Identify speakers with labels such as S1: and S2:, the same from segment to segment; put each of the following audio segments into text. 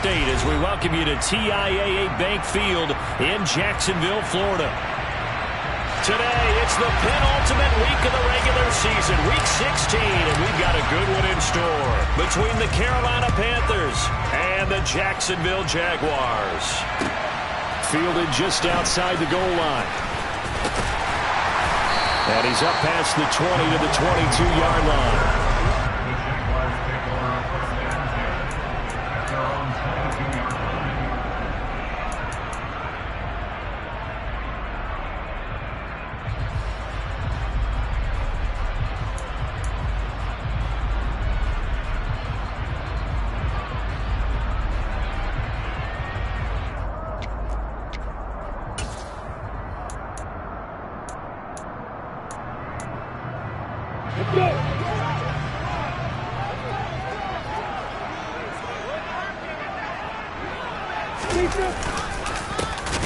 S1: State as we welcome you to TIAA Bank Field in Jacksonville, Florida. Today, it's the penultimate week of the regular season, week 16, and we've got a good one in store between the Carolina Panthers and the Jacksonville Jaguars. Fielded just outside the goal line. And he's up past the 20 to the 22-yard line.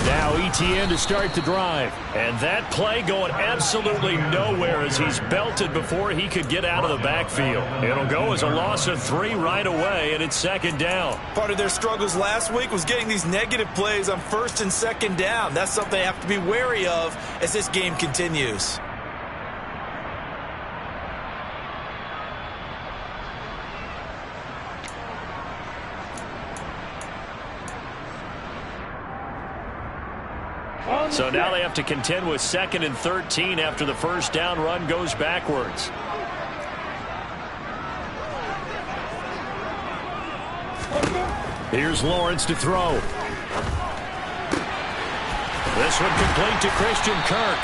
S1: Now ETN to start the drive. And that play going absolutely nowhere as he's belted before he could get out of the backfield. It'll go as a loss of 3 right away, and it's second down.
S2: Part of their struggles last week was getting these negative plays on first and second down. That's something they have to be wary of as this game continues.
S1: So now they have to contend with 2nd and 13 after the first down run goes backwards. Here's Lawrence to throw. This one complete to Christian Kirk.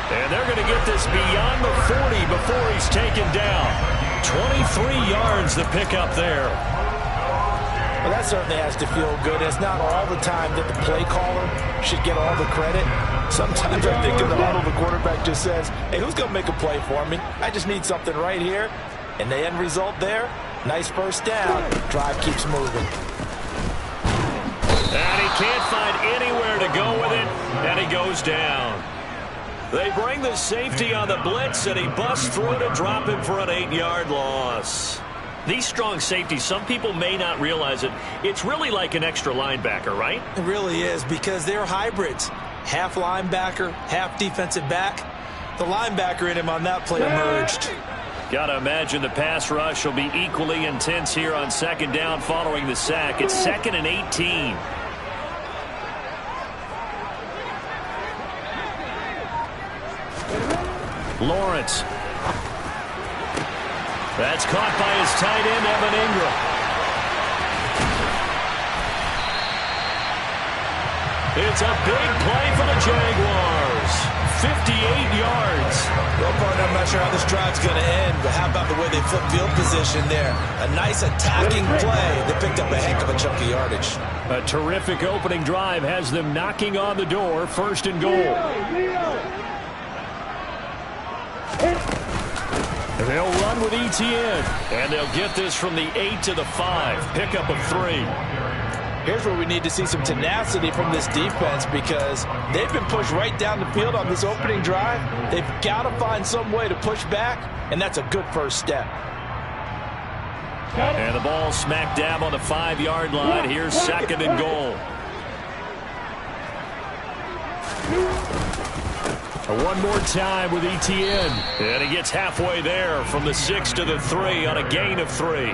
S1: And they're going to get this beyond the 40 before he's taken down. 23 yards the pickup there.
S2: Well, that certainly has to feel good. It's not all the time that the play caller should get all the credit. Sometimes I think in the huddle, the quarterback just says, hey, who's going to make a play for me? I just need something right here. And the end result there, nice first down. Drive keeps moving.
S1: And he can't find anywhere to go with it, and he goes down. They bring the safety on the blitz, and he busts through to drop him for an 8-yard loss. These strong safeties, some people may not realize it. It's really like an extra linebacker, right?
S2: It really is, because they're hybrids. Half linebacker, half defensive back. The linebacker in him on that play emerged.
S1: Gotta imagine the pass rush will be equally intense here on second down following the sack. It's 2nd and 18. Lawrence. That's caught by his tight end, Evan Ingram. It's a big play for the Jaguars. 58 yards.
S2: Well, partner, I'm not sure how this drive's going to end, but how about the way they flip field position there? A nice attacking play that picked up a heck of a chunk of yardage.
S1: A terrific opening drive has them knocking on the door, 1st and goal. They'll run with ETN, and they'll get this from the 8 to the 5. Pickup of 3.
S2: Here's where we need to see some tenacity from this defense, because they've been pushed right down the field on this opening drive. They've got to find some way to push back, and that's a good first step.
S1: And the ball smack dab on the 5-yard line. Here's 2nd and goal. One more time with ETN. And he gets halfway there from the 6 to the 3 on a gain of 3.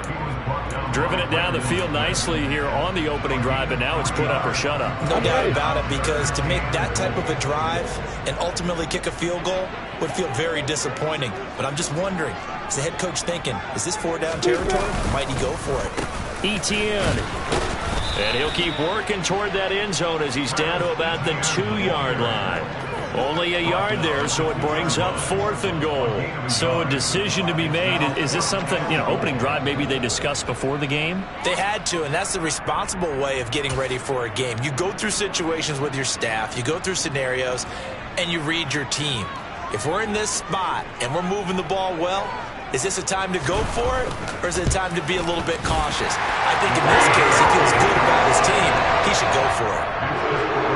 S1: Driven it down the field nicely here on the opening drive, and now it's put up or shut up.
S2: No doubt about it, because to make that type of a drive and ultimately kick a field goal would feel very disappointing. But I'm just wondering, is the head coach thinking, is this 4-down territory, or might he go for it?
S1: ETN. And he'll keep working toward that end zone as he's down to about the 2-yard line. Only a yard there, so it brings up 4th and goal. So a decision to be made. Is this something, opening drive maybe they discussed before the game?
S2: They had to, and that's the responsible way of getting ready for a game. You go through situations with your staff, you go through scenarios, and you read your team. If we're in this spot and we're moving the ball well, is this a time to go for it, or is it a time to be a little bit cautious? I think in this case, he feels good about his team. He should go for it.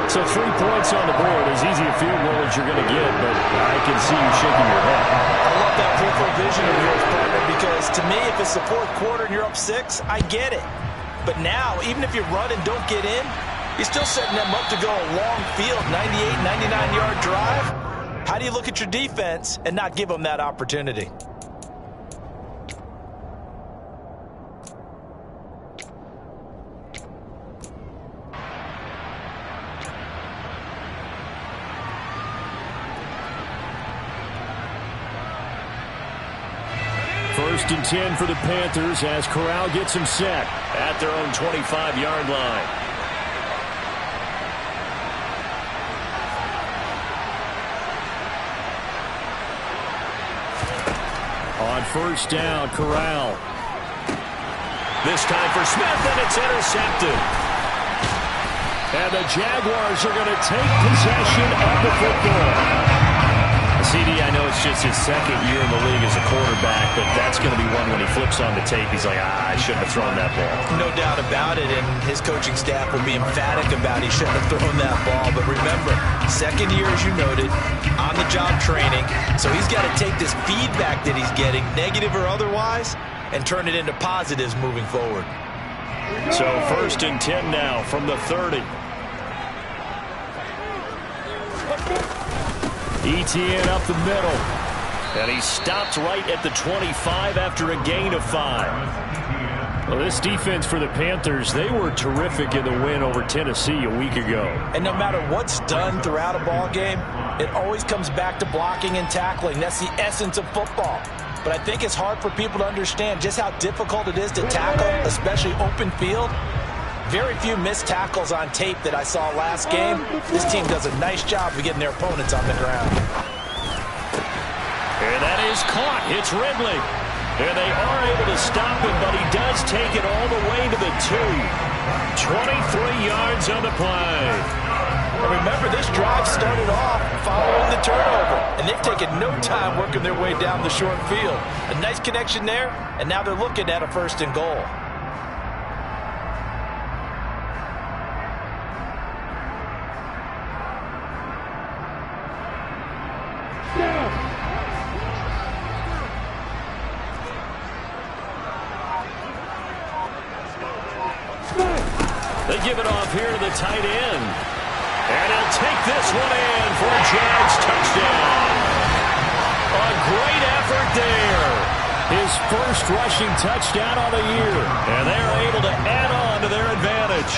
S1: So 3 points on the board, as easy a field goal as you're going to get, but I can see you shaking your head.
S2: I love that peripheral vision of yours, partner, because to me, if it's the 4th quarter and you're up 6, I get it. But now, even if you run and don't get in, you're still setting them up to go a long field, 98, 99-yard drive. How do you look at your defense and not give them that opportunity?
S1: First and 10 for the Panthers as Corral gets him set at their own 25-yard line. On first down, Corral. This time for Smith, and it's intercepted. And the Jaguars are going to take possession of the football. CD, I know it's just his second year in the league as a quarterback, but that's going to be one when he flips on the tape. He's like, I shouldn't have thrown that ball.
S2: No doubt about it, and his coaching staff will be emphatic about he shouldn't have thrown that ball. But remember, second year, as you noted, on-the-job training, so he's got to take this feedback that he's getting, negative or otherwise, and turn it into positives moving forward.
S1: So first and 10 now from the 30. Etienne up the middle. And he stopped right at the 25 after a gain of 5. Well, this defense for the Panthers, they were terrific in the win over Tennessee a week ago.
S2: And no matter what's done throughout a ball game, it always comes back to blocking and tackling. That's the essence of football. But I think it's hard for people to understand just how difficult it is to tackle, especially open field. Very few missed tackles on tape that I saw last game. This team does a nice job of getting their opponents on the ground.
S1: And that is caught. It's Ridley. And they are able to stop him, but he does take it all the way to the 2. 23 yards on the play.
S2: And remember, this drive started off following the turnover, and they've taken no time working their way down the short field. A nice connection there, and now they're looking at a first and goal.
S1: They give it off here to the tight end. And he'll take this one in for a Jags touchdown. A great effort there. His first rushing touchdown of the year. And they're able to add on to their advantage.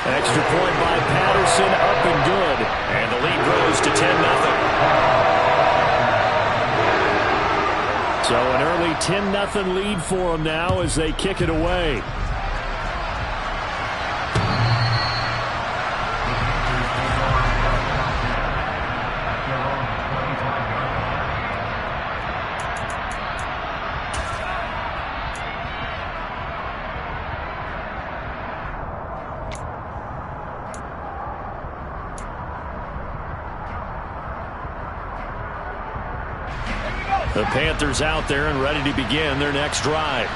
S1: Extra point by Patterson, up and good. And the lead grows to 10-0. So an early 10-0 lead for them now as they kick it away. The Panthers out there and ready to begin their next drive.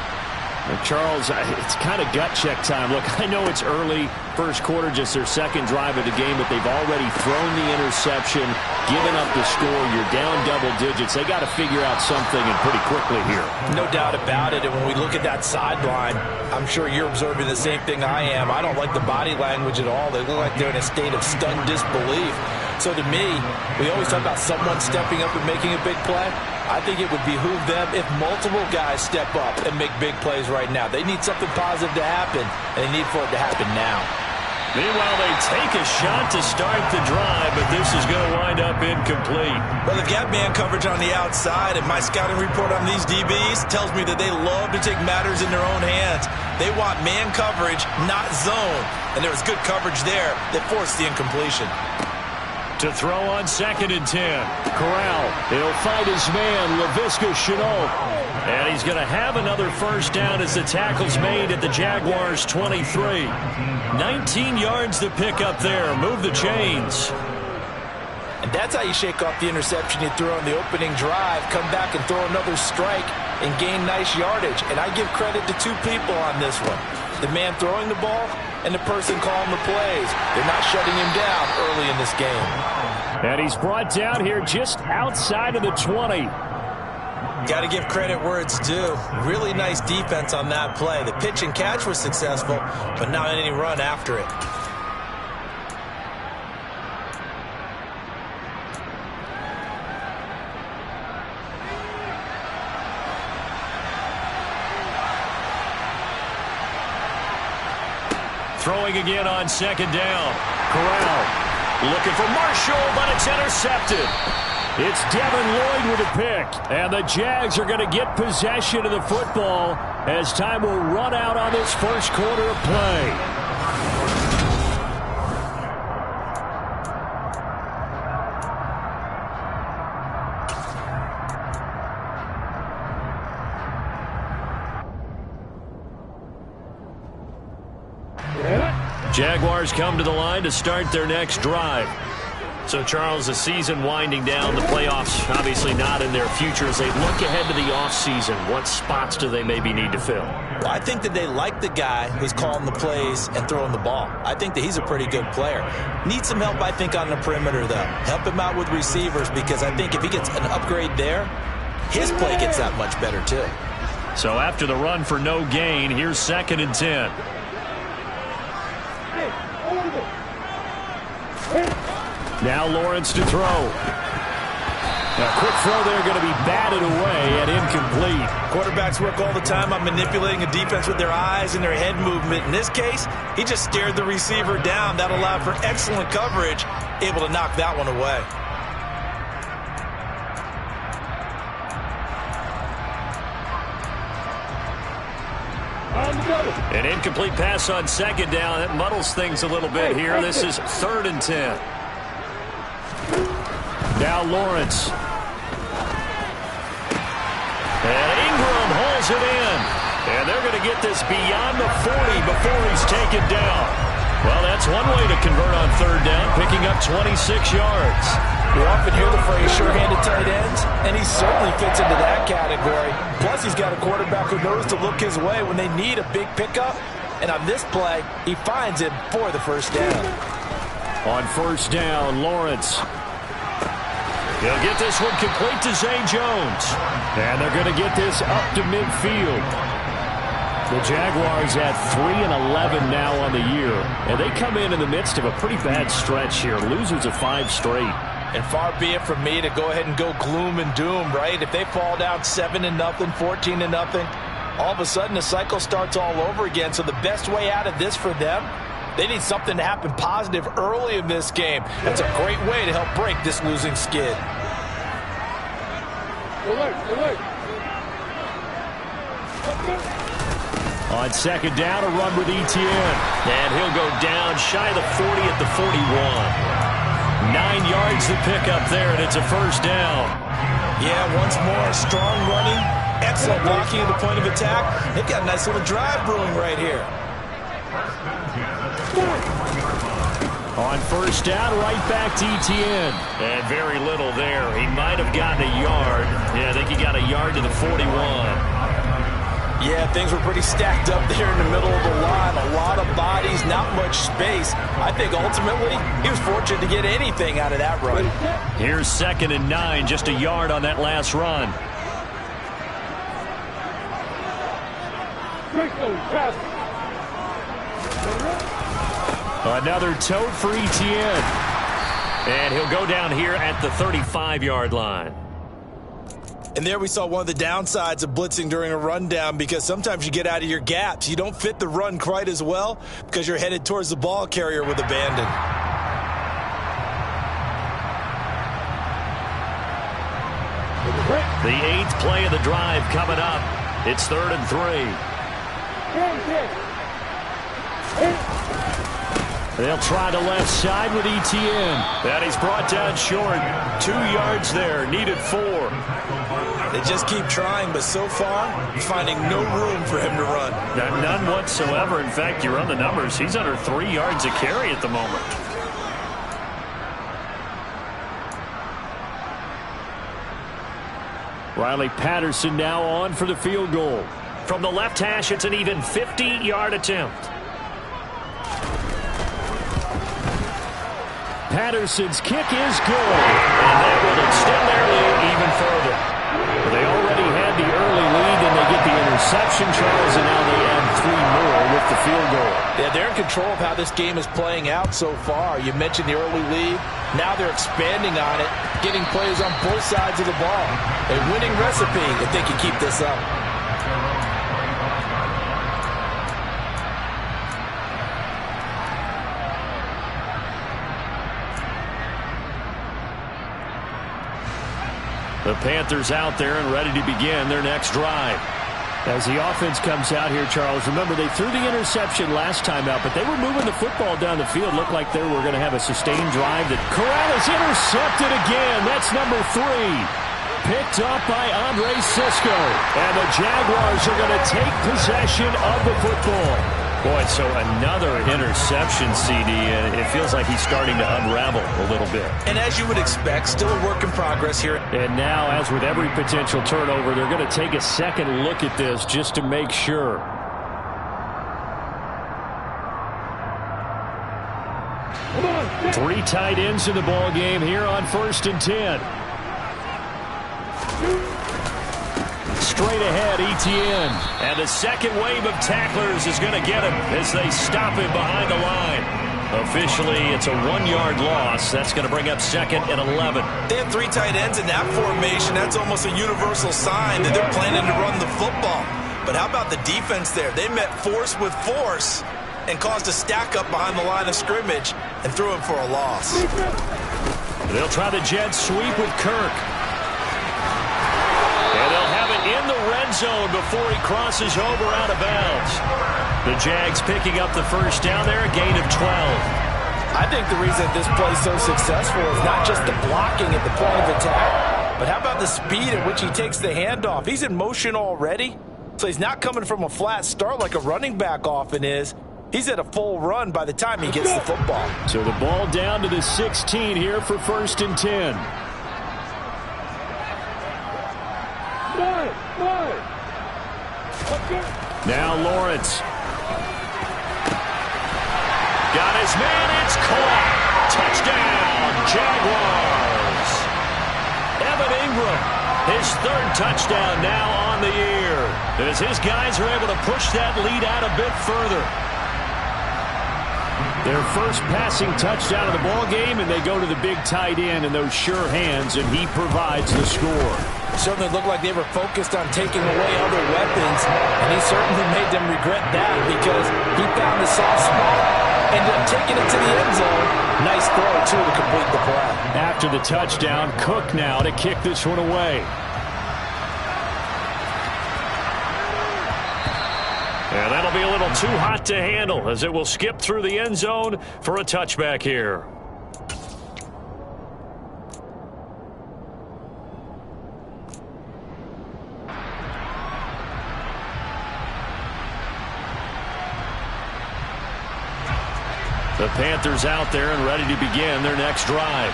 S1: Charles, it's kind of gut check time. Look, I know it's early, first quarter, just their second drive of the game, but they've already thrown the interception, given up the score. You're down double digits. They got to figure out something, and pretty quickly here.
S2: No doubt about it, and when we look at that sideline, I'm sure you're observing the same thing I am. I don't like the body language at all. They look like they're in a state of stunned disbelief. So to me, we always talk about someone stepping up and making a big play. I think it would behoove them if multiple guys step up and make big plays right now. They need something positive to happen, and they need for it to happen now.
S1: Meanwhile, they take a shot to start the drive, but this is going to wind up incomplete.
S2: Well, they've got man coverage on the outside, and my scouting report on these DBs tells me that they love to take matters in their own hands. They want man coverage, not zone, and there was good coverage there that forced the incompletion.
S1: To throw on 2nd and 10. Corral, he'll fight his man, Laviska Shenault. And he's going to have another first down as the tackle's made at the Jaguars' 23. 19 yards to pick up there. Move the chains.
S2: And that's how you shake off the interception you threw on the opening drive, come back and throw another strike and gain nice yardage. And I give credit to two people on this one. The man throwing the ball and the person calling the plays. They're not shutting him down early in this game.
S1: And he's brought down here just outside of the 20.
S2: Got to give credit where it's due. Really nice defense on that play. The pitch and catch was successful, but not any run after it.
S1: Throwing again on second down. Corral looking for Marshall, but it's intercepted. It's Devin Lloyd with a pick. And the Jags are going to get possession of the football as time will run out on this first quarter of play. Jaguars come to the line to start their next drive. So, Charles, the season winding down, the playoffs obviously not in their future. As they look ahead to the offseason, what spots do they maybe need to fill?
S2: Well, I think that they like the guy who's calling the plays and throwing the ball. I think that he's a pretty good player. Needs some help, I think, on the perimeter, though. Help him out with receivers, because I think if he gets an upgrade there, his play gets that much better, too.
S1: So after the run for no gain, here's 2nd and 10. Now Lawrence to throw. A quick throw there going to be batted away and incomplete.
S2: Quarterbacks work all the time on manipulating a defense with their eyes and their head movement. In this case, he just stared the receiver down. That allowed for excellent coverage, able to knock that one away.
S1: An incomplete pass on second down. That muddles things a little bit here. This is 3rd and 10. Now Lawrence. And Ingram hauls it in. And they're going to get this beyond the 40 before he's taken down. Well, that's one way to convert on 3rd down, picking up 26 yards.
S2: You often hear the phrase sure-handed tight ends, and he certainly fits into that category. Plus, he's got a quarterback who knows to look his way when they need a big pickup. And on this play, he finds it for the 1st down.
S1: On 1st down, Lawrence. He'll get this one complete to Zay Jones. And they're going to get this up to midfield. The Jaguars at 3-11 now on the year. And they come in the midst of a pretty bad stretch here. Losers of 5 straight.
S2: And far be it from me to go ahead and go gloom and doom, right? If they fall down 7-0, 14-0, all of a sudden the cycle starts all over again. So the best way out of this for them, they need something to happen positive early in this game. That's a great way to help break this losing skid.
S1: On 2nd down, a run with Etienne. And he'll go down shy of the 40 at the 41. 9 yards to pick up there, and it's a 1st down.
S2: Yeah, once more, strong running, excellent blocking at the point of attack. They've got a nice little drive brewing right here.
S1: On 1st down, right back to Etienne. And very little there. He might have gotten a yard. Yeah, I think he got a yard to the 41.
S2: Yeah, things were pretty stacked up there in the middle of the line. A lot of bodies, not much space. I think ultimately he was fortunate to get anything out of that run.
S1: Here's 2nd and 9, just a yard on that last run. Another tote for Etienne. And he'll go down here at the 35-yard line.
S2: And there we saw one of the downsides of blitzing during a rundown, because sometimes you get out of your gaps. You don't fit the run quite as well because you're headed towards the ball carrier with abandon.
S1: The 8th play of the drive coming up. It's 3rd and 3. They'll try the left side with Etienne. And he's brought down short. 2 yards there. Needed 4.
S2: They just keep trying, but so far, finding no room for him to run.
S1: None whatsoever. In fact, you run the numbers. He's under 3 yards a carry at the moment. Riley Patterson now on for the field goal. From the left hash, it's an even 50-yard attempt. Patterson's kick is good. And that will extend their lead even further. They already interception, Charles, and now they add 3 more with the field goal.
S2: Yeah, they're in control of how this game is playing out so far. You mentioned the early lead. Now they're expanding on it, getting plays on both sides of the ball. A winning recipe if they can keep this up.
S1: The Panthers out there and ready to begin their next drive. As the offense comes out here, Charles, remember they threw the interception last time out, but they were moving the football down the field. Looked like they were going to have a sustained drive. That Corral is intercepted again. That's number 3. Picked up by Andre Cisco. And the Jaguars are going to take possession of the football. Boy, so another interception, CD, and it feels like he's starting to unravel a little bit.
S2: And as you would expect, still a work in progress here.
S1: And now, as with every potential turnover, they're going to take a second look at this just to make sure. Three tight ends in the ball game here on 1st and 10. Straight ahead, Etienne. And the second wave of tacklers is going to get him as they stop him behind the line. Officially, it's a 1-yard loss. That's going to bring up 2nd and 11.
S2: They have 3 tight ends in that formation. That's almost a universal sign that they're planning to run the football. But how about the defense there? They met force with force and caused a stack up behind the line of scrimmage and threw him for a loss.
S1: They'll try the jet sweep with Kirk. And they'll have it in the red zone before he crosses over out of bounds. The Jags picking up the first down there, a gain of 12.
S2: I think the reason this play is so successful is not just the blocking at the point of attack, but how about the speed at which he takes the handoff? He's in motion already, so he's not coming from a flat start like a running back often is. He's at a full run by the time he gets the football.
S1: So the ball down to the 16 here for 1st and 10. Now Lawrence. Got his man, it's caught. Touchdown, Jaguars. Evan Ingram, his 3rd touchdown now on the year. As his guys are able to push that lead out a bit further. Their first passing touchdown of the ball game, and they go to the big tight end in those sure hands, and he provides the score.
S2: Certainly looked like they were focused on taking away other weapons, and he certainly made them regret that because he found the soft spot, ended up taking it to the end zone. Nice throw, too, to complete the play.
S1: After the touchdown, Cook now to kick this one away. And that'll be a little too hot to handle as it will skip through the end zone for a touchback here. The Panthers out there and ready to begin their next drive.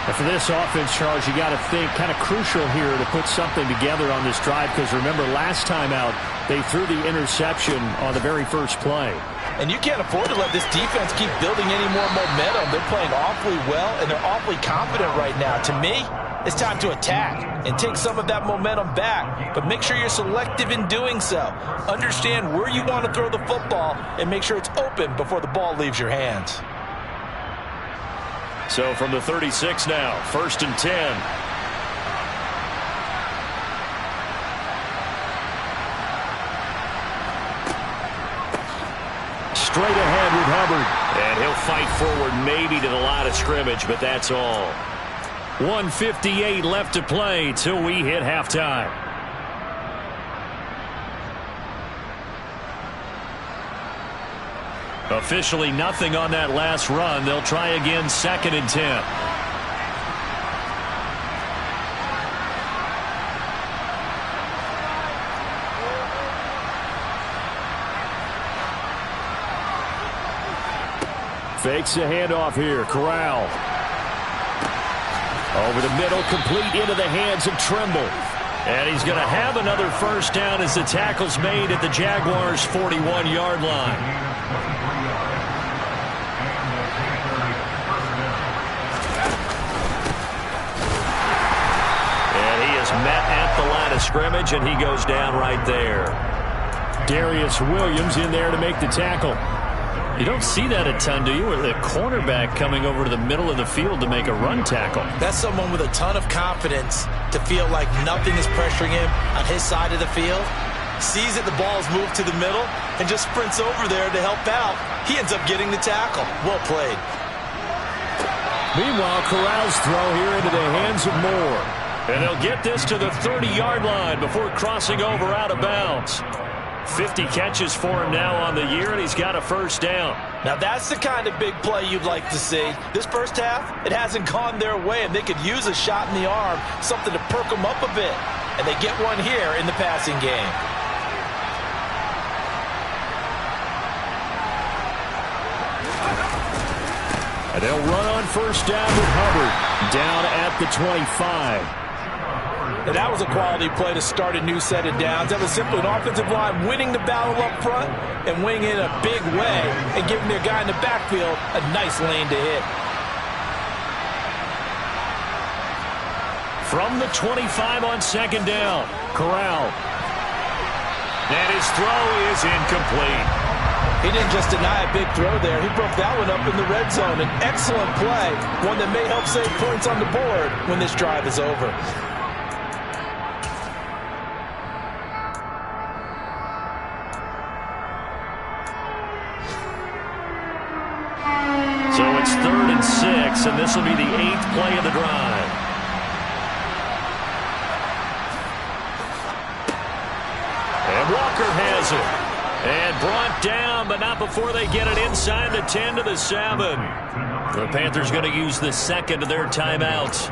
S1: And for this offense, Charles, you got to think kind of crucial here to put something together on this drive because remember last time out they threw the interception on the very first play.
S2: And you can't afford to let this defense keep building any more momentum. They're playing awfully well and they're awfully confident right now. To me, it's time to attack and take some of that momentum back. But make sure you're selective in doing so. Understand where you want to throw the football and make sure it's open before the ball leaves your hands.
S1: So from the 36 now, 1st and 10. Straight ahead with Hubbard. And he'll fight forward maybe to the line of scrimmage, but that's all. 1:58 left to play till we hit halftime. Officially nothing on that last run. They'll try again 2nd and 10. Fakes the handoff here. Corral. Over the middle, complete into the hands of Trimble. And he's going to have another first down as the tackle's made at the Jaguars' 41-yard line. And he is met at the line of scrimmage, and he goes down right there. Darius Williams in there to make the tackle. You don't see that a ton, do you? With a cornerback coming over to the middle of the field to make a run tackle.
S2: That's someone with a ton of confidence to feel like nothing is pressuring him on his side of the field. Sees that the ball is moved to the middle and just sprints over there to help out. He ends up getting the tackle. Well played.
S1: Meanwhile, Corral's throw here into the hands of Moore. And they'll get this to the 30-yard line before crossing over out of bounds. 50 catches for him now on the year, and he's got a first down.
S2: Now that's the kind of big play you'd like to see. This first half, it hasn't gone their way, and they could use a shot in the arm, something to perk them up a bit. And they get one here in the passing game.
S1: And they'll run on first down with Hubbard down at the 25.
S2: And that was a quality play to start a new set of downs. That was simply an offensive line winning the battle up front and winning in a big way and giving their guy in the backfield a nice lane to hit.
S1: From the 25 on second down, Corral. And his throw is incomplete.
S2: He didn't just deny a big throw there. He broke that one up in the red zone. An excellent play, one that may help save points on the board when this drive is over.
S1: So it's 3rd and 6, and this will be the 8th play of the drive. And Walker has it. And brought down, but not before they get it inside the 10 to the 7. The Panthers going to use the second of their timeouts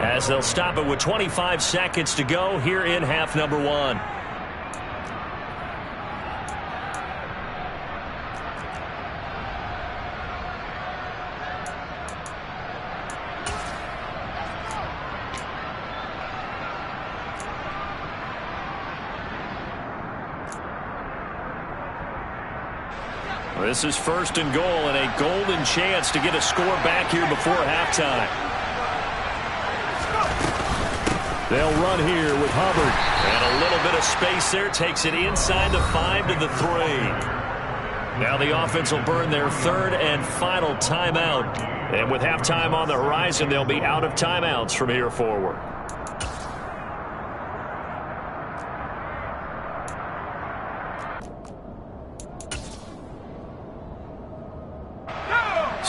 S1: as they'll stop it with 25 seconds to go here in half number 1. This is 1st and goal and a golden chance to get a score back here before halftime. They'll run here with Hubbard. And a little bit of space there takes it inside the 5 to the 3. Now the offense will burn their 3rd and final timeout. And with halftime on the horizon, they'll be out of timeouts from here forward.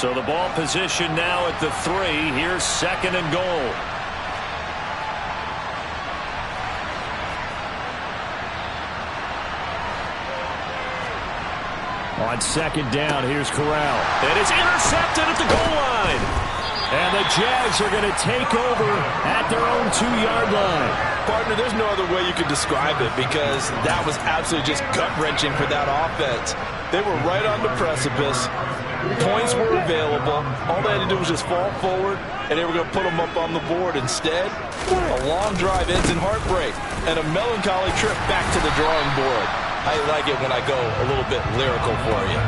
S1: So the ball position now at the 3. Here's 2nd and goal. On 2nd down, here's Corral. And it's intercepted at the goal line. And the Jags are going to take over at their own 2-yard line.
S2: Partner, there's no other way you could describe it because that was absolutely just gut-wrenching for that offense. They were right on the precipice. Points were available. All they had to do was just fall forward, and they were going to put them up on the board. Instead, a long drive ends in heartbreak and a melancholy trip back to the drawing board. I like it when I go a little bit lyrical for you.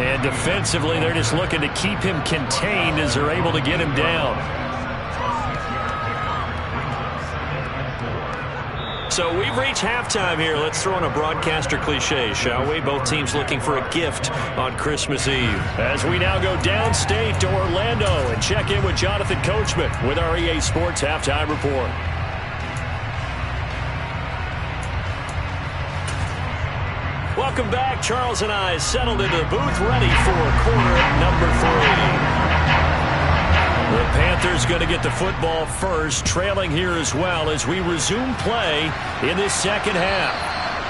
S1: And defensively, they're just looking to keep him contained as they're able to get him down. So we've reached halftime here. Let's throw in a broadcaster cliche, shall we? Both teams looking for a gift on Christmas Eve. As we now go downstate to Orlando and check in with Jonathan Coachman with our EA Sports Halftime Report. Welcome back. Charles and I settled into the booth ready for quarter number 3. The Panthers going to get the football first, trailing here as well as we resume play in this second half.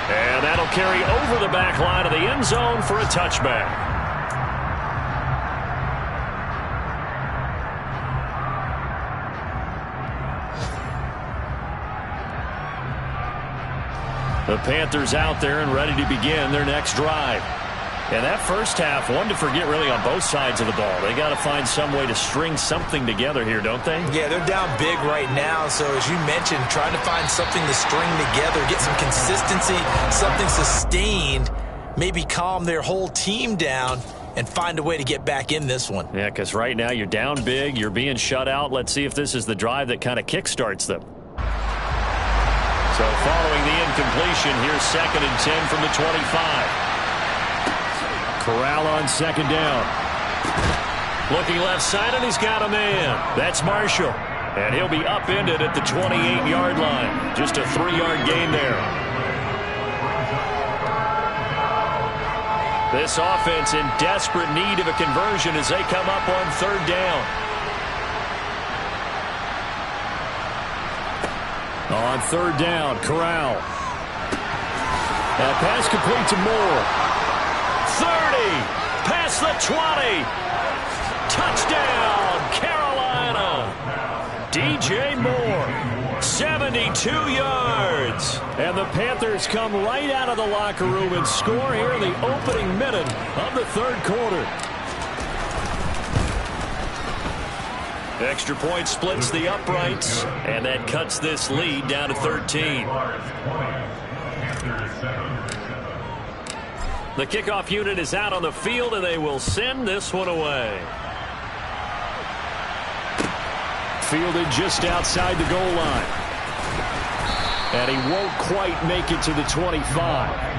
S1: And that'll carry over the back line of the end zone for a touchback. The Panthers out there and ready to begin their next drive. And that first half, one to forget really on both sides of the ball. They got to find some way to string something together here, don't they?
S2: Yeah, they're down big right now. So as you mentioned, trying to find something to string together, get some consistency, something sustained, maybe calm their whole team down and find a way to get back in this one.
S1: Yeah, because right now you're down big, you're being shut out. Let's see if this is the drive that kind of kickstarts them. So following the incompletion, here's 2nd and 10 from the 25. Corral on 2nd down. Looking left side, and he's got a man. That's Marshall. And he'll be upended at the 28-yard line. Just a 3-yard gain there. This offense in desperate need of a conversion as they come up on 3rd down. On 3rd down, Corral. That pass complete to Moore. 30, past the 20. Touchdown, Carolina. DJ Moore, 72 yards. And the Panthers come right out of the locker room and score here in the opening minute of the 3rd quarter. Extra point splits the uprights, and that cuts this lead down to 13. The kickoff unit is out on the field, and they will send this one away. Fielded just outside the goal line. And he won't quite make it to the 25.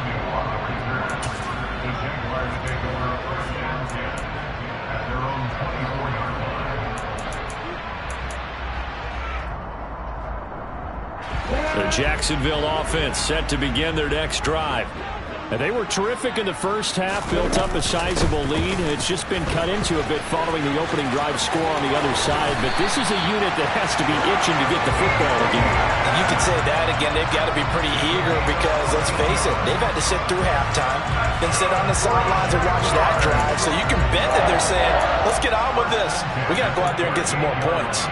S1: The Jacksonville offense set to begin their next drive. And they were terrific in the first half, built up a sizable lead. It's just been cut into a bit following the opening drive score on the other side. But this is a unit that has to be itching to get the football again.
S2: You could say that again. They've got to be pretty eager because, let's face it, they've had to sit through halftime, then sit on the sidelines and watch that drive. So you can bet that they're saying, let's get on with this. We got to go out there and get some more points.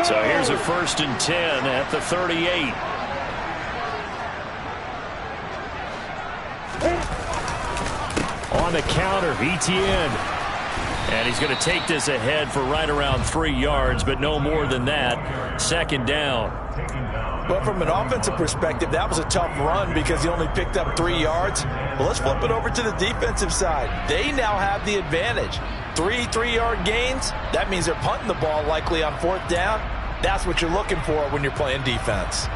S1: So here's a 1st and 10 at the 38. On the counter, Etienne. And he's going to take this ahead for right around 3 yards, but no more than that. 2nd down.
S2: But from an offensive perspective, that was a tough run because he only picked up 3 yards. Well, let's flip it over to the defensive side. They now have the advantage. 3-3-yard gains, that means they're punting the ball likely on 4th down. That's what you're looking for when you're playing defense.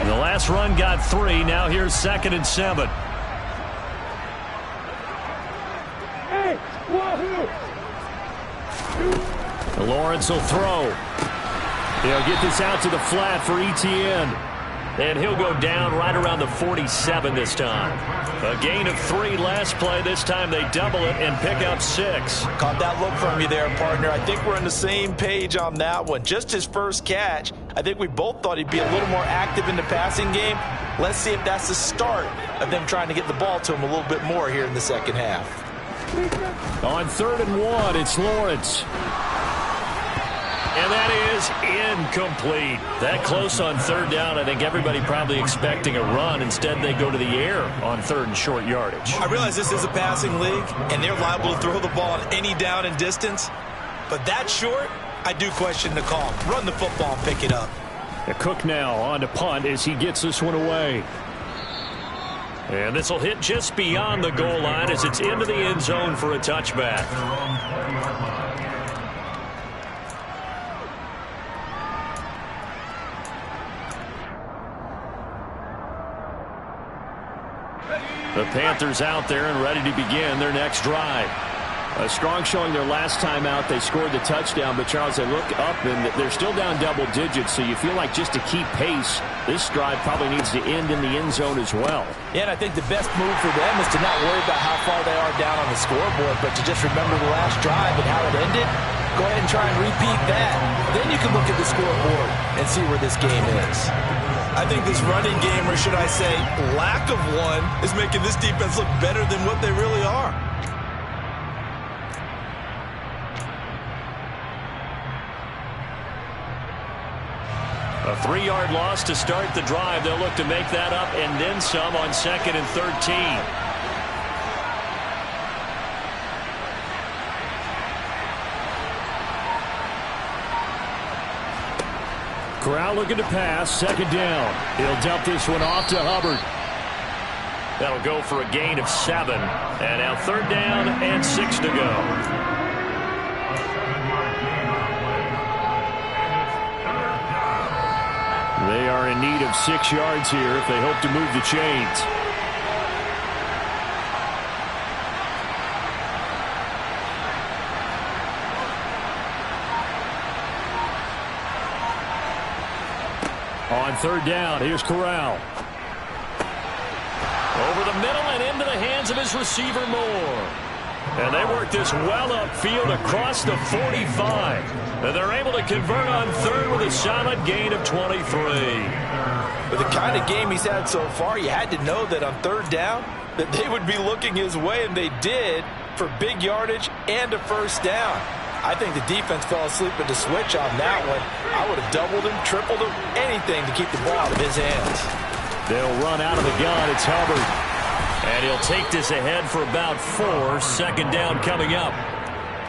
S1: The last run got 3. Now here's 2nd and 7. Lawrence will throw. He'll get this out to the flat for Etienne. And he'll go down right around the 47 this time. A gain of 3 last play. This time they double it and pick up 6.
S2: Caught that look from you there, partner. I think we're on the same page on that one. Just his first catch. I think we both thought he'd be a little more active in the passing game. Let's see if that's the start of them trying to get the ball to him a little bit more here in the second half.
S1: On 3rd and 1, it's Lawrence. And that is incomplete. That close on 3rd down. I think everybody probably expecting a run. Instead, they go to the air on 3rd and short yardage.
S2: I realize this is a passing league, and they're liable to throw the ball on any down and distance. But that short, I do question the call. Run the football and pick it up.
S1: Cook now on to punt as he gets this one away. And this will hit just beyond the goal line as it's into the end zone for a touchback. The Panthers out there and ready to begin their next drive. A strong showing their last time out. They scored the touchdown, but Charles, they look up and they're still down double digits, so you feel like just to keep pace, this drive probably needs to end in the end zone as well.
S2: Yeah, and I think the best move for them is to not worry about how far they are down on the scoreboard, but to just remember the last drive and how it ended. Go ahead and try and repeat that. Then you can look at the scoreboard and see where this game is. I think this running game, or should I say lack of one, is making this defense look better than what they really are.
S1: A 3-yard loss to start the drive. They'll look to make that up and then some on 2nd and 13. Corral looking to pass. 2nd down. He'll dump this one off to Hubbard. That'll go for a gain of 7. And now 3rd down and 6 to go. They are in need of 6 yards here if they hope to move the chains. On 3rd down, here's Corral. Over the middle and into the hands of his receiver, Moore. And they work this well upfield across the 45. And they're able to convert on 3rd with a solid gain of 23.
S2: With the kind of game he's had so far, you had to know that on 3rd down that they would be looking his way, and they did, for big yardage and a 1st down. I think the defense fell asleep at the switch on that one. I would have doubled him, tripled him, anything to keep the ball out of his hands.
S1: They'll run out of the gun. It's Hubbard. And he'll take this ahead for about 4. 2nd down coming up.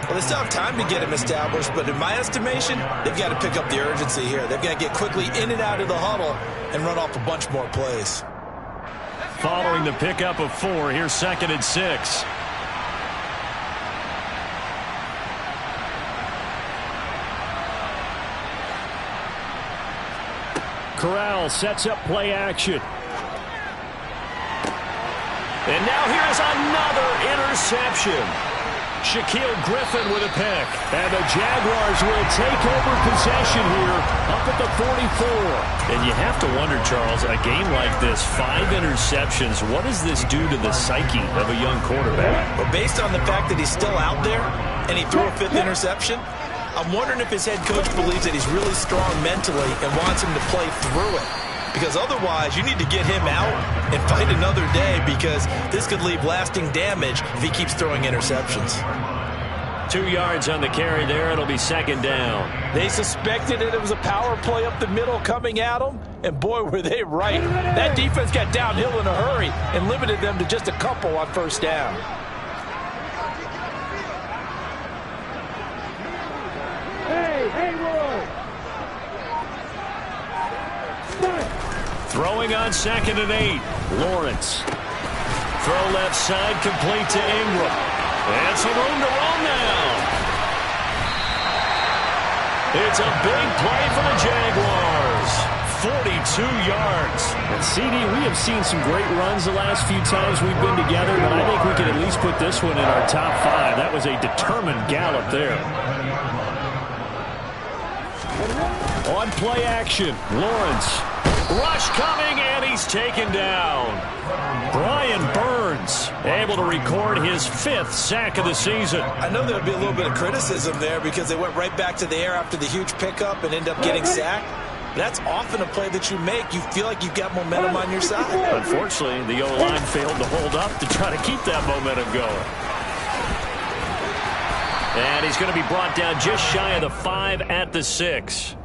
S2: Well, they still have time to get him established, but in my estimation, they've got to pick up the urgency here. They've got to get quickly in and out of the huddle and run off a bunch more plays.
S1: Following the pickup of 4, here's 2nd and 6. Corral sets up play action. And now here's another interception. Shaquill Griffin with a pick. And the Jaguars will take over possession here up at the 44. And you have to wonder, Charles, a game like this, 5 interceptions, what does this do to the psyche of a young quarterback?
S2: Well, based on the fact that he's still out there and he threw a 5th interception, I'm wondering if his head coach believes that he's really strong mentally and wants him to play through it. Because otherwise, you need to get him out and fight another day, because this could leave lasting damage if he keeps throwing interceptions.
S1: 2 yards on the carry there. It'll be 2nd down.
S2: They suspected it was a power play up the middle coming at them, and boy, were they right. That defense got downhill in a hurry and limited them to just a couple on 1st down.
S1: Throwing on 2nd and 8. Lawrence. Throw left side, complete to Ingram. And some room to run now. It's a big play for the Jaguars. 42 yards. And CD, we have seen some great runs the last few times we've been together, but I think we can at least put this one in our top 5. That was a determined gallop there. On play action, Lawrence. Rush coming, and he's taken down. Brian Burns able to record his 5th sack of the season.
S2: I know there'll be a little bit of criticism there because they went right back to the air after the huge pickup and end up getting sacked. That's often a play that you make. You feel like you've got momentum on your side.
S1: Unfortunately, the O-line failed to hold up to try to keep that momentum going. And he's going to be brought down just shy of the 5 at the 6.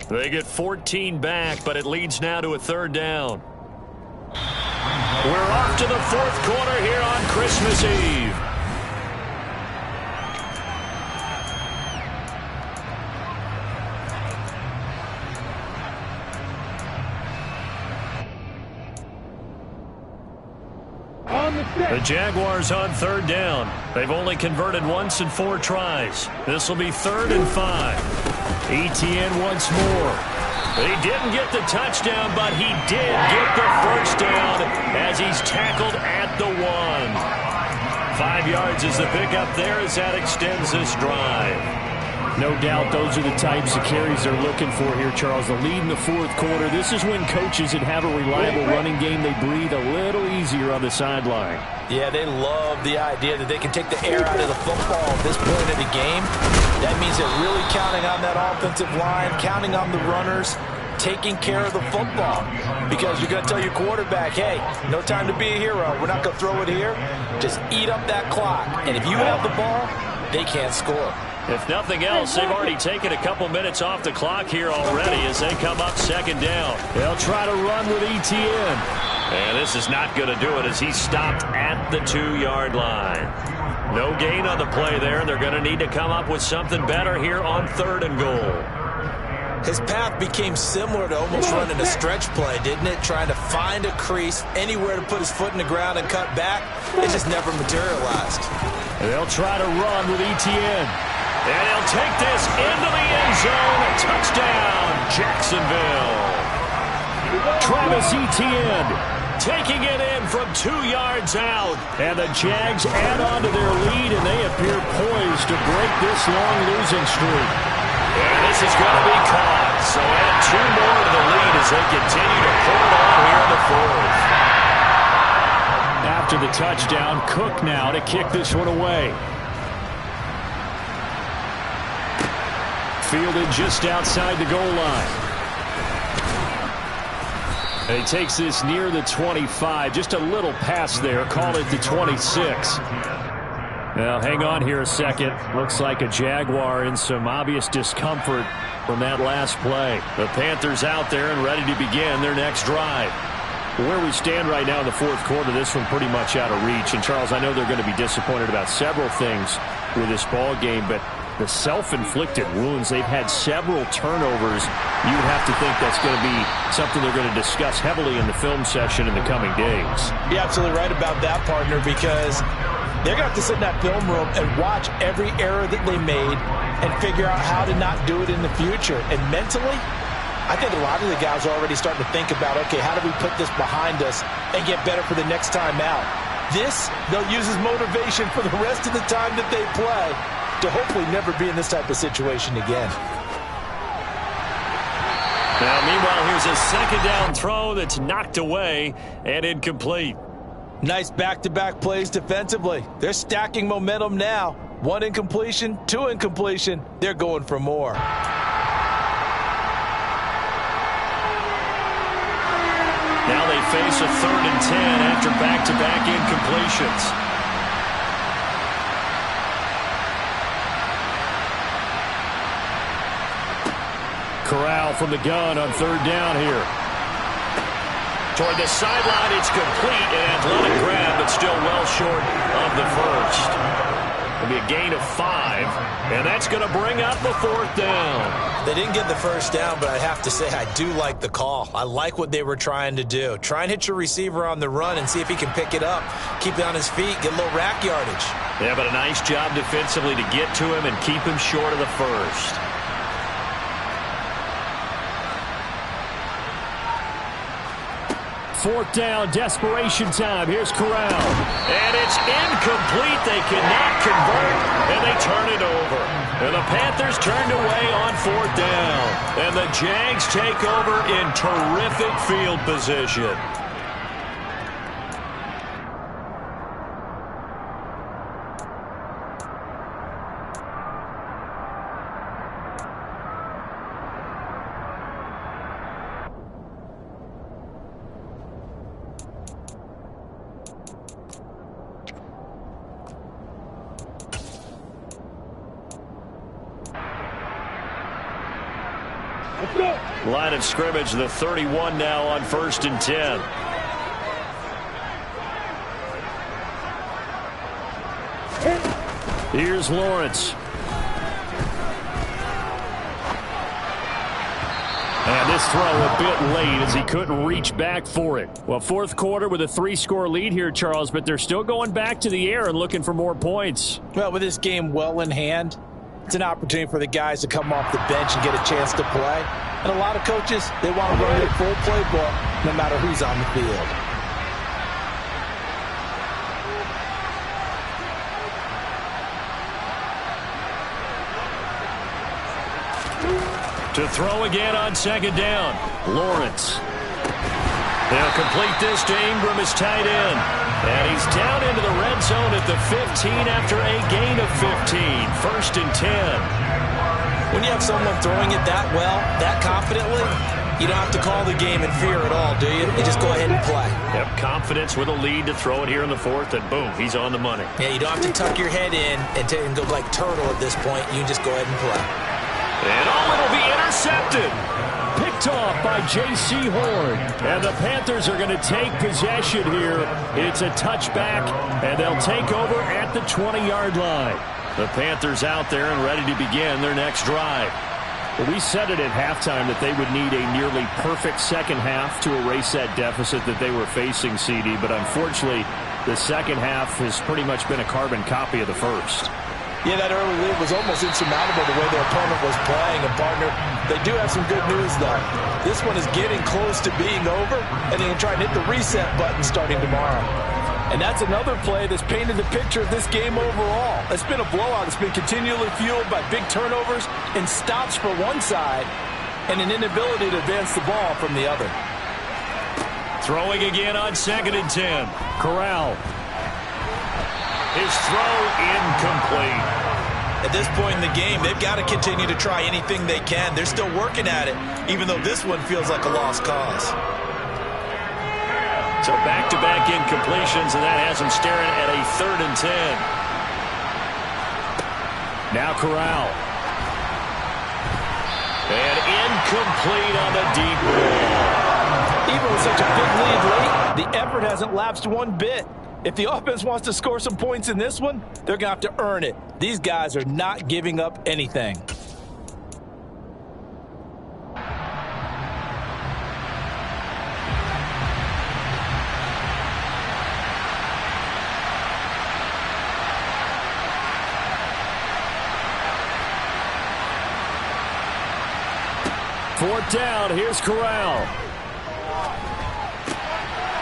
S1: They get 14 back, but it leads now to a 3rd down. We're off to the 4th quarter here on Christmas Eve. The Jaguars on 3rd down. They've only converted once in 4 tries. This will be 3rd and 5. Etienne once more. He didn't get the touchdown, but he did get the 1st down as he's tackled at the 1. 5 yards is the pickup there as that extends this drive. No doubt those are the types of carries they're looking for here, Charles. The lead in the 4th quarter. This is when coaches that have a reliable running game, they breathe a little easier on the sideline.
S2: Yeah, they love the idea that they can take the air out of the football at this point in the game. That means they're really counting on that offensive line, counting on the runners, taking care of the football. Because you're going to tell your quarterback, hey, no time to be a hero. We're not going to throw it here. Just eat up that clock. And if you have the ball, they can't score.
S1: If nothing else, they've already taken a couple minutes off the clock here already as they come up 2nd down. They'll try to run with Etienne. And this is not going to do it as he's stopped at the 2-yard line. No gain on the play there. They're going to need to come up with something better here on 3rd and goal.
S2: His path became similar to almost running a stretch play, didn't it? Trying to find a crease, anywhere to put his foot in the ground and cut back. It just never materialized.
S1: They'll try to run with Etienne. And he'll take this into the end zone. A touchdown, Jacksonville. Travis Etienne taking it in from 2 yards out. And the Jags add on to their lead, and they appear poised to break this long losing streak. And this is going to be caught. So add 2 more to the lead as they continue to pull it on here in the fourth. After the touchdown, Cook now to kick this one away. Fielded just outside the goal line. And he takes this near the 25. Just a little pass there. Call it the 26. Now, hang on here a second. Looks like a Jaguar in some obvious discomfort from that last play. The Panthers out there and ready to begin their next drive. Where we stand right now in the fourth quarter, this one pretty much out of reach. And, Charles, I know they're going to be disappointed about several things with this ball game, but the self-inflicted wounds, they've had several turnovers. You would have to think that's going to be something they're going to discuss heavily in the film session in the coming days.
S2: You're absolutely right about that, partner, because they're going to have to sit in that film room and watch every error that they made and figure out how to not do it in the future. And mentally, I think a lot of the guys are already starting to think about, okay, how do we put this behind us and get better for the next time out? This, they'll use as motivation for the rest of the time that they play to hopefully never be in this type of situation again.
S1: Now, meanwhile, here's a second down throw that's knocked away and incomplete.
S2: Nice back-to-back plays defensively. They're stacking momentum now. 1 incompletion, 2 incompletion. They're going for more.
S1: Now they face a 3rd and 10 after back-to-back incompletions. Corral from the gun on 3rd down here. Toward the sideline, it's complete. An athletic grab, but still well short of the first. It'll be a gain of 5, and that's going to bring up the 4th down.
S2: They didn't get the first down, but I have to say I do like the call. I like what they were trying to do. Try and hit your receiver on the run and see if he can pick it up. Keep it on his feet, get a little rack yardage.
S1: Yeah, but a nice job defensively to get to him and keep him short of the first. 4th down, desperation time. Here's Corral. And it's incomplete. They cannot convert, and they turn it over. And the Panthers turned away on 4th down. And the Jags take over in terrific field position. Line of scrimmage, the 31 now on 1st and 10. Here's Lawrence. And this throw a bit late as he couldn't reach back for it. Well, 4th quarter with a 3-score lead here, Charles, but they're still going back to the air and looking for more points.
S2: Well, with this game well in hand, it's an opportunity for the guys to come off the bench and get a chance to play. And a lot of coaches, they want to run their full playbook no matter who's on the field.
S1: To throw again on 2nd down, Lawrence. They'll complete this to Ingram as tight end. And he's down into the red zone at the 15 after a gain of 15. 1st and 10.
S2: When you have someone throwing it that well, that confidently, you don't have to call the game in fear at all, do you? You just go ahead and play.
S1: Yep, confidence with a lead to throw it here in the 4th, and boom, he's on the money.
S2: Yeah, you don't have to tuck your head in and go like turtle at this point. You just go ahead and play.
S1: And it'll be intercepted. Picked off by J.C. Horn. And the Panthers are going to take possession here. It's a touchback, and they'll take over at the 20-yard line. The Panthers out there and ready to begin their next drive. Well, we said it at halftime that they would need a nearly perfect second half to erase that deficit that they were facing, CD. But unfortunately, the second half has pretty much been a carbon copy of the first.
S2: Yeah, that early lead was almost insurmountable the way their opponent was playing. And, partner, they do have some good news, though. This one is getting close to being over, and they can try and hit the reset button starting tomorrow. And that's another play that's painted the picture of this game overall. It's been a blowout. It's been continually fueled by big turnovers and stops for one side and an inability to advance the ball from the other.
S1: Throwing again on 2nd and 10. Corral. His throw incomplete.
S2: At this point in the game, they've got to continue to try anything they can. They're still working at it, even though this one feels like a lost cause.
S1: So back-to-back incompletions, and that has him staring at a 3rd and 10. Now Corral. And incomplete on the deep ball.
S2: Even with such a big lead late, the effort hasn't lapsed one bit. If the offense wants to score some points in this one, they're going to have to earn it. These guys are not giving up anything.
S1: Fourth down, here's Corral.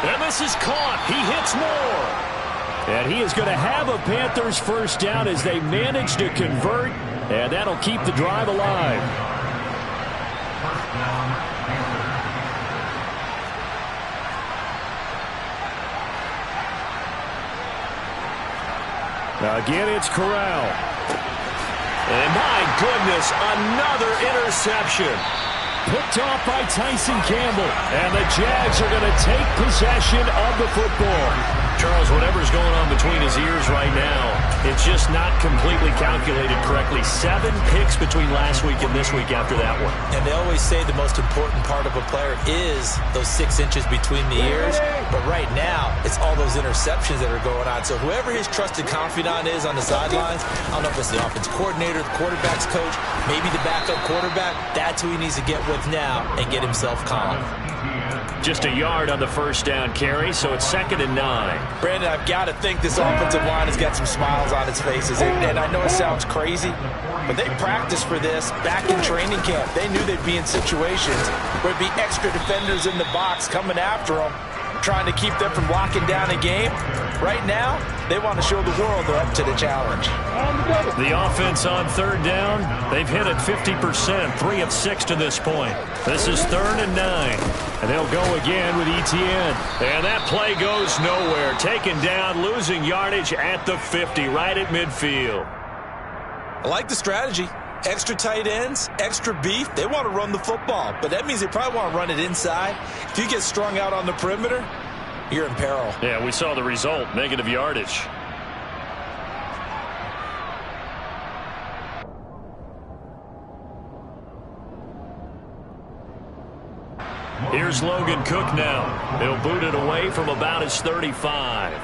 S1: And this is caught. He hits more. And he is going to have a Panthers first down as they manage to convert. And that'll keep the drive alive. Now again, it's Corral. And my goodness, another interception. Picked off by Tyson Campbell. And the Jags are going to take possession of the football. Charles, whatever's going on between his ears right now, it's just not completely calculated correctly. 7 picks between last week and this week after that one.
S2: And they always say the most important part of a player is those 6 inches between the ears. But right now, it's all those interceptions that are going on. So whoever his trusted confidant is on the sidelines, I don't know if it's the offense coordinator, the quarterback's coach, maybe the backup quarterback, that's who he needs to get with now and get himself calm.
S1: Just a yard on the first down carry, so it's 2nd and 9.
S2: Brandon, I've got to think this offensive line has got some smiles on its faces. And I know it sounds crazy, but they practiced for this back in training camp. They knew they'd be in situations where there'd be extra defenders in the box coming after them, trying to keep them from locking down a game. Right now, they want to show the world they're up to the challenge.
S1: The offense on 3rd down, they've hit it 50%, 3 of 6 to this point. This is 3rd and 9, and they'll go again with Etienne. And that play goes nowhere. Taken down, losing yardage at the 50, right at midfield.
S2: I like the strategy. Extra tight ends, extra beef. They want to run the football, but that means they probably want to run it inside. If you get strung out on the perimeter, you're in peril.
S1: Yeah, we saw the result, negative yardage. Here's Logan Cook now. He'll boot it away from about his 35.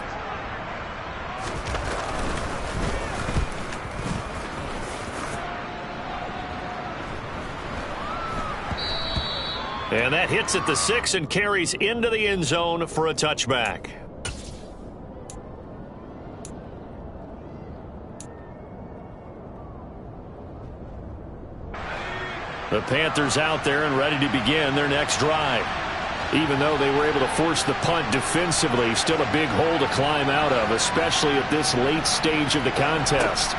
S1: And that hits at the 6 and carries into the end zone for a touchback. The Panthers out there and ready to begin their next drive. Even though they were able to force the punt defensively, still a big hole to climb out of, especially at this late stage of the contest.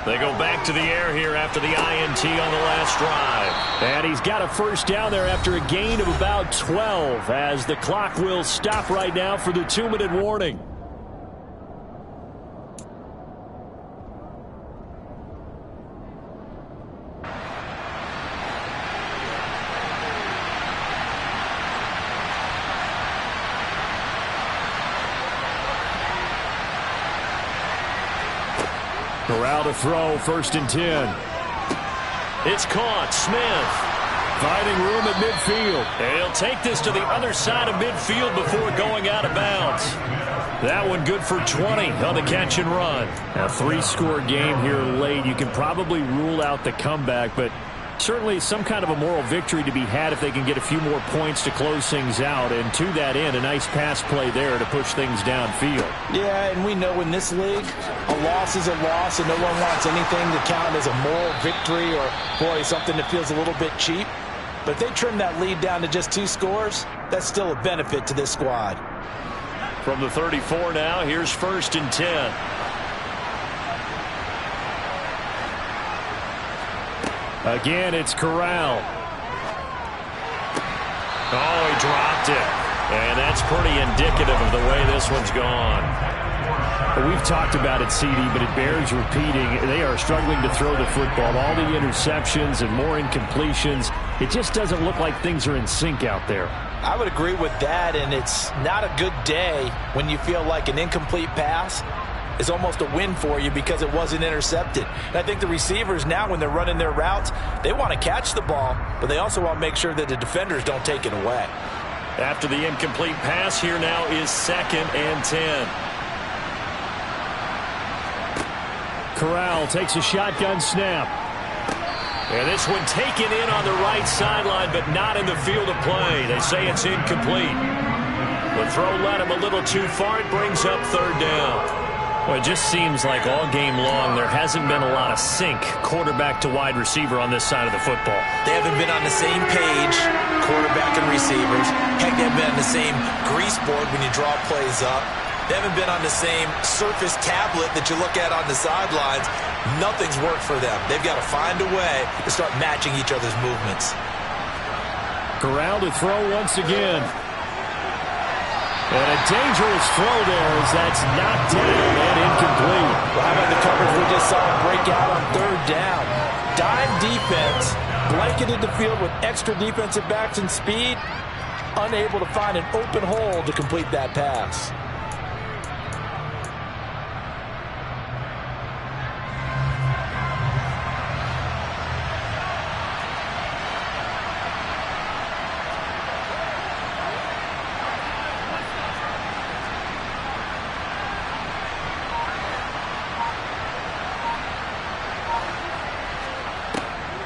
S1: They go back to the air here after the INT on the last drive. And he's got a first down there after a gain of about 12 as the clock will stop right now for the 2-minute warning. Corral to throw, 1st and 10. It's caught. Smith finding room at midfield. And he'll take this to the other side of midfield before going out of bounds. That one good for 20 on the catch and run. A 3-score game here late. You can probably rule out the comeback, but Certainly some kind of a moral victory to be had if they can get a few more points to close things out. And to that end, a nice pass play there to push things downfield.
S2: Yeah, and we know in this league, a loss is a loss, and no one wants anything to count as a moral victory or, boy, something that feels a little bit cheap. But if they trim that lead down to just 2 scores, that's still a benefit to this squad.
S1: From the 34 now, here's 1st and 10. Again, it's Corral. Oh, he dropped it. And that's pretty indicative of the way this one's gone. We've talked about it, CD, but it bears repeating. They are struggling to throw the football. All the interceptions and more incompletions. It just doesn't look like things are in sync out there.
S2: I would agree with that, and it's not a good day when you feel like an incomplete pass is almost a win for you because it wasn't intercepted. And I think the receivers now, when they're running their routes, they want to catch the ball, but they also want to make sure that the defenders don't take it away.
S1: After the incomplete pass, here now is 2nd and 10. Corral takes a shotgun snap. And this one taken in on the right sideline, but not in the field of play. They say it's incomplete. The throw led him a little too far. It brings up 3rd down. Well, it just seems like all game long there hasn't been a lot of sync quarterback to wide receiver on this side of the football.
S2: They haven't been on the same page, quarterback and receivers. Heck, they haven't been on the same grease board when you draw plays up. They haven't been on the same surface tablet that you look at on the sidelines. Nothing's worked for them. They've got to find a way to start matching each other's movements.
S1: Corral to throw once again. And a dangerous throw there as that's knocked down and incomplete.
S2: Well, how about the coverage we just saw break out on 3rd down? Dime defense, blanketed the field with extra defensive backs and speed, unable to find an open hole to complete that pass.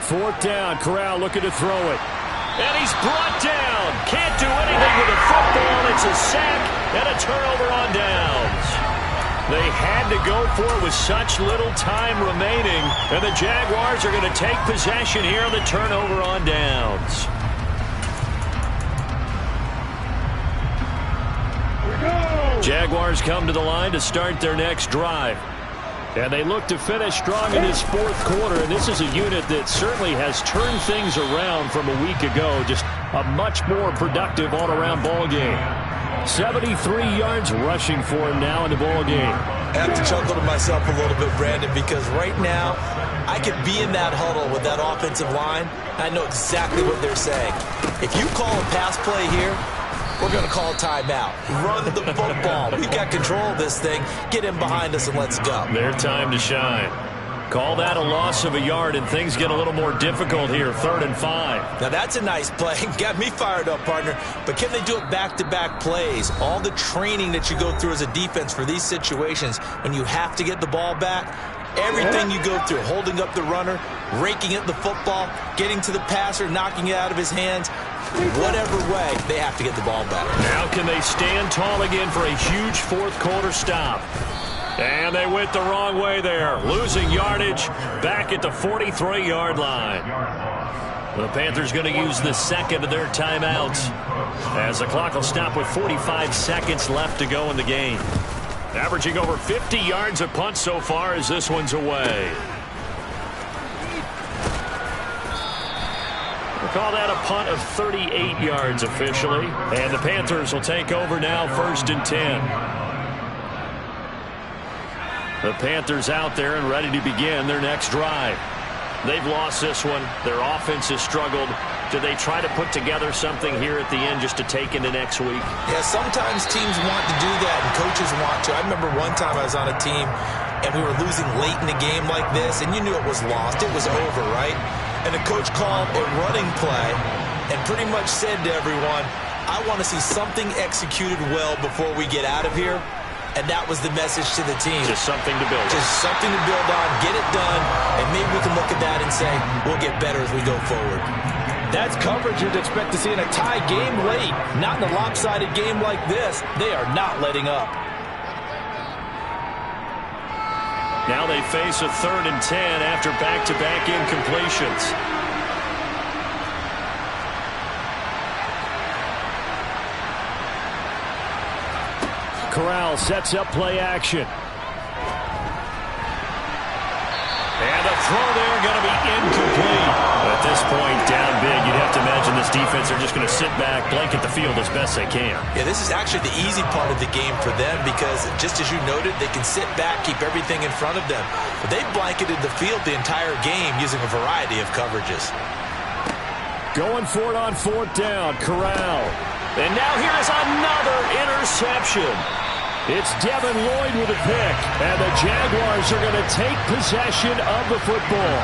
S1: Fourth down, Corral looking to throw it. And he's brought down. Can't do anything with the football. It's a sack and a turnover on downs. They had to go for it with such little time remaining. And the Jaguars are going to take possession here on the turnover on downs. Jaguars come to the line to start their next drive. And they look to finish strong in this 4th quarter. And this is a unit that certainly has turned things around from a week ago. Just a much more productive all-around ball game. 73 yards rushing for him now in the ball game.
S2: I have to chuckle to myself a little bit, Brandon, because right now I could be in that huddle with that offensive line. I know exactly what they're saying. If you call a pass play here, we're going to call a timeout. Run the football. We've got control of this thing. Get in behind us and let's go.
S1: Their time to shine. Call that a loss of a yard, and things get a little more difficult here. 3rd and 5.
S2: Now, that's a nice play. Got me fired up, partner. But can they do it back-to-back plays? All the training that you go through as a defense for these situations, when you have to get the ball back, everything you go through, holding up the runner, raking at the football, getting to the passer, knocking it out of his hands, whatever way, they have to get the ball back.
S1: Now can they stand tall again for a huge 4th quarter stop? And they went the wrong way there, losing yardage back at the 43-yard line. The Panthers going to use the 2nd of their timeouts as the clock will stop with 45 seconds left to go in the game. Averaging over 50 yards a punt so far as this one's away. We'll call that a punt of 38 yards officially. And the Panthers will take over now, 1st and 10. The Panthers out there and ready to begin their next drive. They've lost this one. Their offense has struggled. Do they try to put together something here at the end just to take into next week?
S2: Yeah, sometimes teams want to do that and coaches want to. I remember one time I was on a team and we were losing late in the game like this, and you knew it was lost. It was over, right? And the coach called a running play and pretty much said to everyone, I want to see something executed well before we get out of here. and that was the message to the team.
S1: Just something to build on.
S2: Just something to build on, get it done, and maybe we can look at that and say, we'll get better as we go forward.
S3: That's coverage you'd expect to see in a tie game late. Not in a lopsided game like this. They are not letting up.
S1: Now they face a 3rd and 10 after back-to-back incompletions. Corral sets up play action. And the throw there going to be incomplete. At this point, down big, you'd have to imagine this defense are just going to sit back, blanket the field as best they can.
S2: Yeah, this is actually the easy part of the game for them because, just as you noted, they can sit back, keep everything in front of them. But they've blanketed the field the entire game using a variety of coverages.
S1: Going for it on 4th down, Corral. And now here is another interception. It's Devin Lloyd with a pick, and the Jaguars are going to take possession of the football.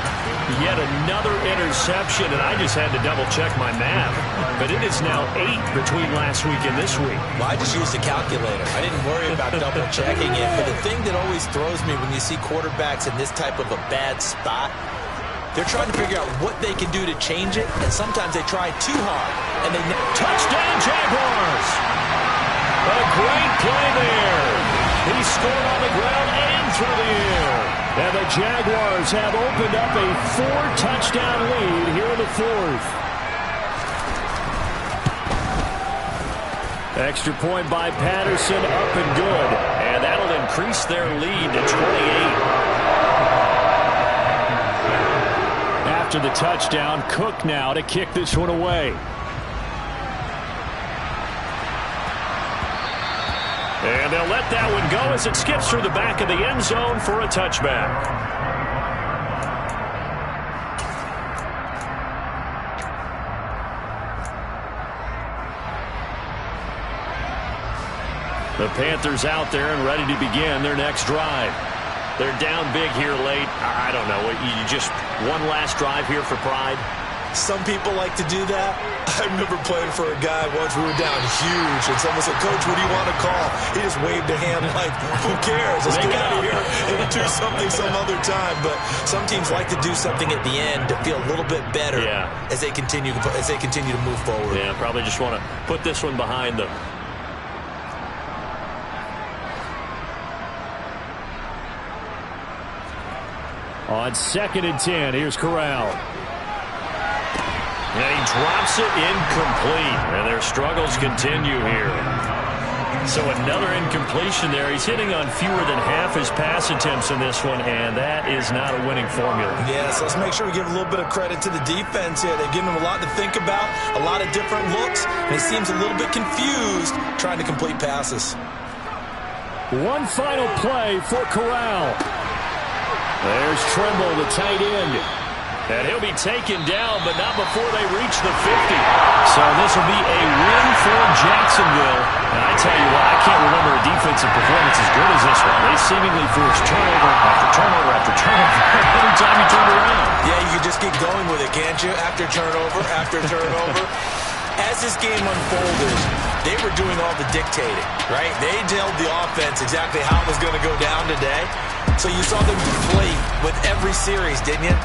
S1: Yet another interception, and I just had to double-check my math. But it is now 8 between last week and this week.
S2: Well, I just used a calculator. I didn't worry about double-checking it. But the thing that always throws me when you see quarterbacks in this type of a bad spot, they're trying to figure out what they can do to change it, and sometimes they try too hard. And they
S1: touchdown, Jaguars! A great play there. He scored on the ground and through the air. And the Jaguars have opened up a 4-touchdown lead here in the 4th. Extra point by Patterson, up and good. And that'll increase their lead to 28. After the touchdown, Cook now to kick this one away. And they'll let that one go as it skips through the back of the end zone for a touchback. The Panthers out there and ready to begin their next drive. They're down big here late. I don't know. You just one last drive here for pride?
S2: Some people like to do that. I remember playing for a guy once. We were down huge, and someone said, "Coach, what do you want to call?" He just waved a hand like, "Who cares? Let's get out of here and do something some other time." But some teams like to do something at the end to feel a little bit better as they continue to move forward.
S1: Yeah, probably just want to put this one behind them. On 2nd and 10, here's Corral. And he drops it incomplete. And their struggles continue here. So another incompletion there. He's hitting on fewer than half his pass attempts in this one, and that is not a winning formula.
S2: Yeah, so let's make sure we give a little bit of credit to the defense here. They've given him a lot to think about, a lot of different looks, and he seems a little bit confused trying to complete passes.
S1: One final play for Corral. There's Trimble, the tight end. And he'll be taken down, but not before they reach the 50. So this will be a win for Jacksonville. And I tell you what, I can't remember a defensive performance as good as this one. They seemingly forced turnover after turnover after turnover every time you turned around.
S2: Yeah, you can just keep going with it, can't you? After turnover. As this game unfolded, they were doing all the dictating, right? They told the offense exactly how it was going to go down today. So you saw them deflate with every series, didn't you?